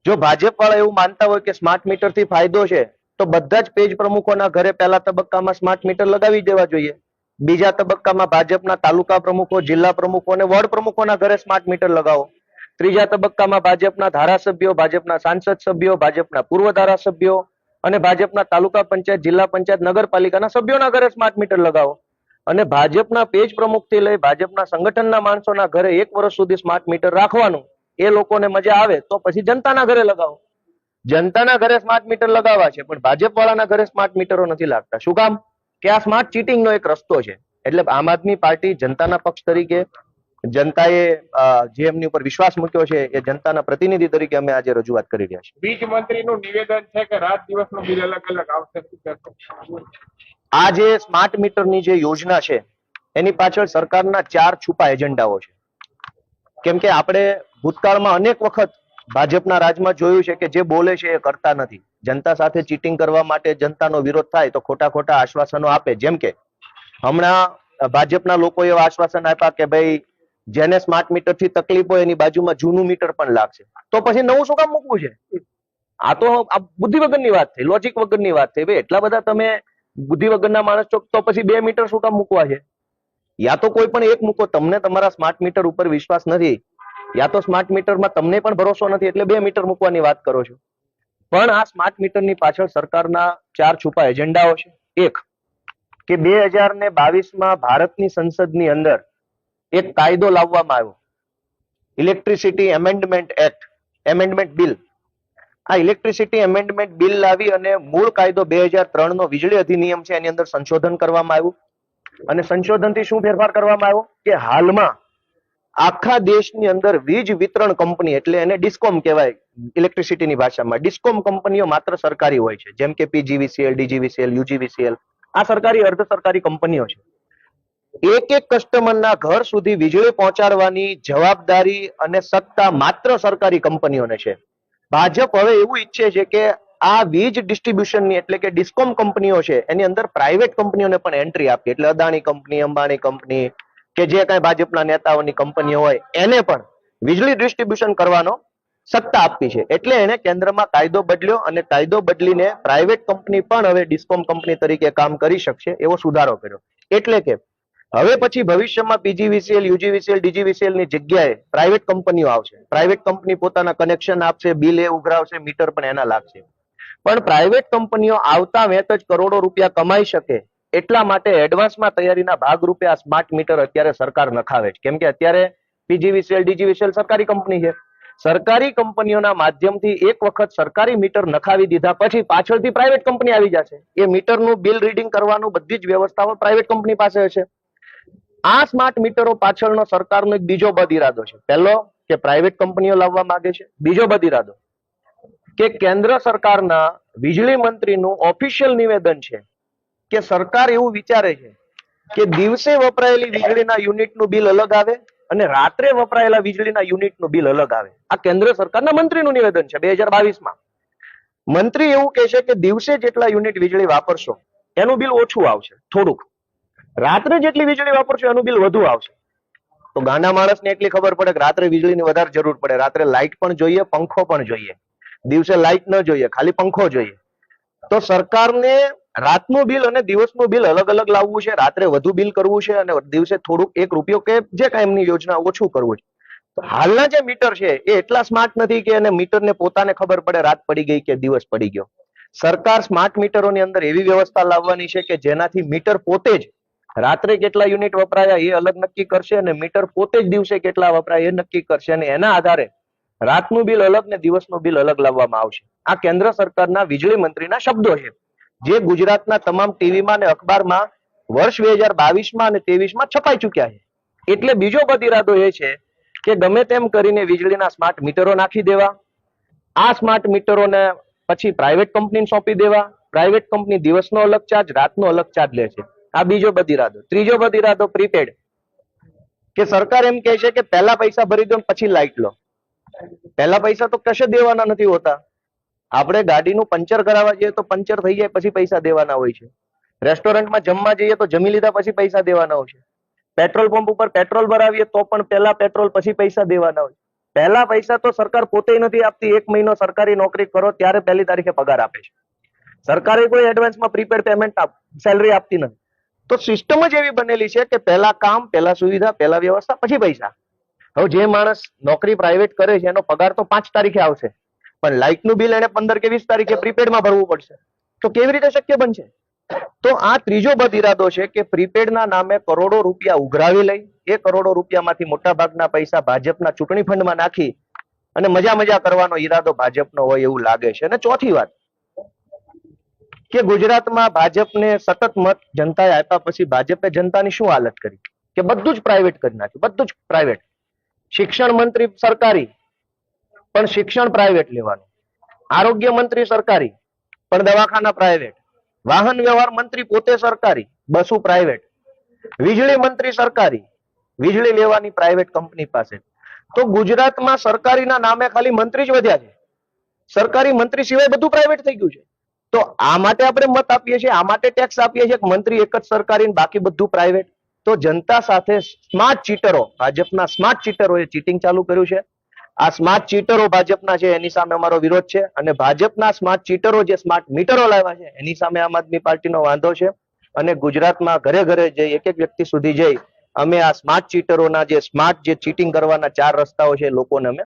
જો ભાજપ વાળા એવું માનતા હોય કે સ્માર્ટ મીટર થી ફાયદો છે તો બધા જ પેજ પ્રમુખોના ઘરે પહેલા તબક્કામાં સ્માર્ટ મીટર લગાવી દેવા જોઈએ. બીજા તબક્કામાં ભાજપના તાલુકા પ્રમુખો, જિલ્લા પ્રમુખો અને વોર્ડ પ્રમુખોના ઘરે સ્માર્ટ મીટર લગાવો. ત્રીજા તબક્કામાં ભાજપના ધારાસભ્યો, ભાજપના સાંસદ સભ્યો, ભાજપના પૂર્વ ધારાસભ્યો અને ભાજપના તાલુકા પંચાયત, જિલ્લા પંચાયત, નગરપાલિકાના સભ્યોના ઘરે સ્માર્ટ મીટર લગાવો. અને ભાજપના પેજ પ્રમુખથી લઈ ભાજપના સંગઠનના માણસોના ઘરે 1 વર્ષ સુધી સ્માર્ટ મીટર રાખવાનું. એ લોકોને મજા આવે તો પછી જનતાના ઘરે લગાવો. જનતાના ઘરે સ્માર્ટ મીટર લગાવવા છે પણ ભાજપ વાળાના ઘરે સ્માર્ટ મીટરો નથી લાગતા. શું કામ? કે આ સ્માર્ટ ચીટિંગનો એક રસ્તો છે. એટલે આમ આદમી પાર્ટી જનતાના પક્ષ તરીકે, જનતાએ જે એમની ઉપર વિશ્વાસ મૂક્યો છે એ જનતાના પ્રતિનિધિ તરીકે અમે આજે રજૂઆત કરી રહ્યા છીએ. વીજ મંત્રીનું નિવેદન છે કે રાત દિવસનું બિલ અલગ અલગ આવશે. આ જે સ્માર્ટ મીટરની જે યોજના છે એની પાછળ સરકારના 4 છુપા એજન્ડાઓ છે. કેમ કે આપણે ભૂતકાળમાં અનેક વખત ભાજપના રાજમાં જોયું છે કે જે બોલે છે એ કરતા નથી. જનતા સાથે ચીટિંગ કરવા માટે જનતાનો વિરોધ થાય તો ખોટા ખોટા આશ્વાસનો આપે. જેમ કે હમણાં ભાજપના લોકોએ એવા આશ્વાસન આપ્યા કે ભાઈ જેને સ્માર્ટ મીટર થી તકલીફ હોય એની બાજુમાં જૂનું મીટર પણ લાગશે. તો પછી નવું શું કામ મૂકવું છે? આ તો બુદ્ધિ વગરની વાત થઈ, લોજિક વગરની વાત થઈ. ભાઈ એટલા બધા તમે બુદ્ધિ વગરના માણસ છો તો પછી 2 મીટર શું કામ મૂકવા છે? યા તો કોઈ પણ એક મૂકો. તમને તમારા સ્માર્ટ મીટર ઉપર વિશ્વાસ નથી, યા તો સ્માર્ટ મીટરમાં તમને પણ ભરોસો નથી એટલે 2 મીટર મૂકવાની વાત કરો છો. પણ આ સ્માર્ટ મીટરની પાછળ સરકારના 4 છુપા એજન્ડાઓ છે. એક કે 2022માં ભારતની સંસદની અંદર એક કાયદો લાવવામાં આવ્યો, electricity amendment act, amendment bill. આ ઇલેક્ટ્રિસિટી એમેન્ડમેન્ટ બિલ લાવી અને મૂળ કાયદો 2003 નો વીજળી અધિનિયમ છે એની અંદર સંશોધન કરવામાં આવ્યું. અને સંશોધનથી શું ફેરફાર કરવામાં આવ્યો કે હાલમાં આખા દેશની અંદર વીજ વિતરણ કંપની, એટલે એને ડિસ્કોમ કહેવાય ઇલેક્ટ્રિસિટીની ભાષામાં, ડિસ્કોમ કંપનીઓ માત્ર સરકારી હોય છે. જેમ કે પીજીવીસીએલ, ડીજીવીસીએલ, યુજીવીસીએલ, આ સરકારી અર્ધ સરકારી કંપનીઓ છે. એક એક કસ્ટમરના ઘર સુધી વીજળી પહોંચાડવાની જવાબદારી અને સત્તા માત્ર સરકારી કંપનીઓને છે. ભાજપ હવે એવું ઈચ્છે છે કે આ વીજ ડિસ્ટ્રીબ્યુશનની એટલે કે ડિસ્કોમ કંપનીઓ છે એની અંદર પ્રાઇવેટ કંપનીઓને પણ એન્ટ્રી આપી. એટલે અદાણી કંપની, અંબાણી કંપની કે જે કઈ ભાજપના નેતાઓની કંપનીઓ હોય એને પણ વીજળી ડિસ્ટ્રીબ્યુશન કરવાનો સત્તા આપી છે. એટલે એને કેન્દ્રમાં કાયદો બદલ્યો અને કાયદો બદલીને પ્રાઇવેટ કંપની પણ હવે ડિસ્કોમ કંપની તરીકે કામ કરી શકશે એવો સુધારો કર્યો. એટલે કે હવે પછી ભવિષ્યમાં પીજીવીસીએલ, યુજીવીસીએલ, ડીજીવીસીએલ ની જગ્યાએ પ્રાઇવેટ કંપનીઓ આવશે. પ્રાઇવેટ કંપની પોતાના કનેક્શન આપશે, બિલ એ ઉઘરાવશે, મીટર પણ એના લાગશે. પણ પ્રાઇવેટ કંપનીઓ આવતા વેત જ કરોડો રૂપિયા કમાઈ શકે એટલા માટે એડવાન્સમાં તૈયારીના ભાગરૂપે આ સ્માર્ટ મીટર અત્યારે સરકાર નખાવે છે. કેમ કે અત્યારે પીજીવીસીએલ, ડીજીવીસીએલ સરકારી કંપની છે. સરકારી કંપનીઓના માધ્યમથી એક વખત સરકારી મીટર નખાવી દીધા પછી પાછળથી પ્રાઇવેટ કંપની આવી જશે. એ મીટરનું બિલ રીડિંગ કરવાનું બધી જ વ્યવસ્થાઓ પ્રાઇવેટ કંપની પાસે હશે. આ સ્માર્ટ મીટરો પાછળનો સરકારનો એક બીજો બદ ઇરાદો છે. પહેલો કે પ્રાઇવેટ કંપનીઓ લાવવા માંગે છે. બીજો બદ ઇરાદો કે કેન્દ્ર સરકારના વીજળી મંત્રીનું ઓફિશિયલ નિવેદન છે કે સરકાર એવું વિચારે છે કે દિવસે વપરાયેલી વીજળીના યુનિટનું બિલ અલગ આવે અને રાત્રે વપરાયેલા વીજળીના યુનિટનું બિલ અલગ આવે. આ કેન્દ્ર સરકારના મંત્રીનું નિવેદન છે 2022માં. મંત્રી એવું કહે છે કે દિવસે જેટલા યુનિટ વીજળી વાપરશો એનું બિલ ઓછું આવશે થોડુંક, રાત્રે જેટલી વીજળી વાપરશો એનું બિલ વધુ આવશે. તો ગાંડા માણસને એટલી ખબર પડે કે રાત્રે વીજળીની વધારે જરૂર પડે, રાત્રે લાઇટ પણ જોઈએ, પંખો પણ જોઈએ. દિવસે લાઇટ ન જોઈએ, ખાલી પંખો જોઈએ. તો સરકારને રાતનું બિલ અને દિવસનું બિલ અલગ અલગ લાવવું છે, રાત્રે વધુ બિલ કરવું છે અને દિવસે થોડુંક 1 રૂપિયો કે જે કાંઈ એમની યોજના ઓછું કરવું છે. તો હાલના જે મીટર છે એ એટલા સ્માર્ટ નથી કે એને મીટરને પોતાને ખબર પડે રાત પડી ગઈ કે દિવસ પડી ગયો. સરકાર સ્માર્ટ મીટરોની અંદર એવી વ્યવસ્થા લાવવાની છે કે જેનાથી મીટર પોતે જ રાત્રે કેટલા યુનિટ વપરાયા એ અલગ નક્કી કરશે અને મીટર પોતે જ દિવસે કેટલા વપરાય એ નક્કી કરશે અને એના આધારે રાતનું બિલ અલગ ને દિવસનું બિલ અલગ લાવવામાં આવશે. આ કેન્દ્ર સરકારના વીજળી મંત્રીના શબ્દો છે જે ગુજરાતના તમામ ટીવીમાં અને અખબારમાં વર્ષ 2022માં અને 23માં છપાઈ ચુક્યા છે. એટલે બીજો બદ ઇરાદો એ છે કે ગમે તેમ કરીને વીજળીના સ્માર્ટ મીટરો નાખી દેવા, આ સ્માર્ટ મીટરોને પછી પ્રાઇવેટ કંપનીને સોંપી દેવા. પ્રાઇવેટ કંપની દિવસનો અલગ ચાર્જ, રાતનો અલગ ચાર્જ લે છે. આ બીજો બદ ઇરાદો. ત્રીજો બદ ઇરાદો પ્રીપેડ, કે સરકાર એમ કહે છે કે પહેલા પૈસા ભરી દો પછી લાઇટ લો. પહેલા પૈસા તો કશે દેવાના નથી હોતા. આપણે ગાડીનું પંચર કરાવવા જઈએ તો પંચર થઈ જાય પછી પૈસા દેવાના હોય છે. રેસ્ટોરન્ટમાં જમવા જઈએ તો જમી લીધા પછી પૈસા દેવાના હોય છે. પેટ્રોલ પંપ ઉપર પેટ્રોલ ભરાવીએ તો પણ પહેલા પેટ્રોલ પછી પૈસા દેવાના હોય. પહેલા પૈસા તો સરકાર પોતે નથી આપતી. 1 મહિનો સરકારી નોકરી કરો ત્યારે પહેલી તારીખે પગાર આપે છે. સરકારે કોઈ એડવાન્સમાં પ્રીપેડ પેમેન્ટ સેલરી આપતી નથી. તો સિસ્ટમ જ એવી બનેલી છે કે પહેલા કામ, પહેલા સુવિધા, પહેલા વ્યવસ્થા, પછી પૈસા. હવે જે માણસ નોકરી પ્રાઇવેટ કરે છે એનો પગાર તો 5 તારીખે આવશે, પણ લાઇટનું બિલ એને 15 કે 20 તારીખે પ્રીપેડમાં ભરવું પડશે. તો કેવી રીતે શક્ય બનશે? તો આ ત્રીજો બદ ઇરાદો છે કે પ્રીપેડના નામે કરોડો રૂપિયા ઉઘરાવી લઈ, એ કરોડો રૂપિયામાંથી મોટા ભાગના પૈસા ભાજપના ચૂંટણી ફંડમાં નાખી અને મજા કરવાનો ઈરાદો ભાજપનો હોય એવું લાગે છે. અને ચોથી વાત કે ગુજરાતમાં ભાજપને સતત મત જનતાએ આપ્યા પછી ભાજપે જનતાની શું હાલત કરી કે બધું જ પ્રાઇવેટ કરી નાખ્યું, બધું જ પ્રાઇવેટ. શિક્ષણ મંત્રી સરકારી પણ શિક્ષણ પ્રાઇવેટ લેવાનું, આરોગ્ય મંત્રી સરકારી પણ દવાખાના પ્રાઇવેટ, વાહન વ્યવહાર મંત્રી પોતે સરકારી, બસો પ્રાઇવેટ, વીજળી મંત્રી સરકારી, વીજળી લેવાની પ્રાઇવેટ કંપની પાસે. તો ગુજરાતમાં સરકારીના નામે ખાલી મંત્રી જ વધ્યા છે, સરકારી મંત્રી સિવાય બધું પ્રાઇવેટ થઈ ગયું છે. તો આ માટે આપણે મત આપીએ છીએ, આ માટે ટેક્સ આપીએ છીએ કે મંત્રી એક જ સરકારી ને બાકી બધું પ્રાઇવેટ. તો જનતા સાથે સ્માર્ટ ચીટરો, ભાજપના સ્માર્ટ ચીટરોએ ચીટિંગ ચાલુ કર્યું છે. આ સ્માર્ટ ચીટરો ભાજપના છે એની સામે અમારો વિરોધ છે, અને ભાજપના સ્માર્ટ ચીટરો જે સ્માર્ટ મીટરો લાવ્યા છે એની સામે આમ આદમી પાર્ટીનો વાંધો છે. અને ગુજરાતમાં ઘરે ઘરે જઈ એક એક વ્યક્તિ સુધી જઈ અમે આ સ્માર્ટ ચીટરોના જે સ્માર્ટ જે ચીટિંગ કરવાના 4 રસ્તાઓ છે લોકોને અમે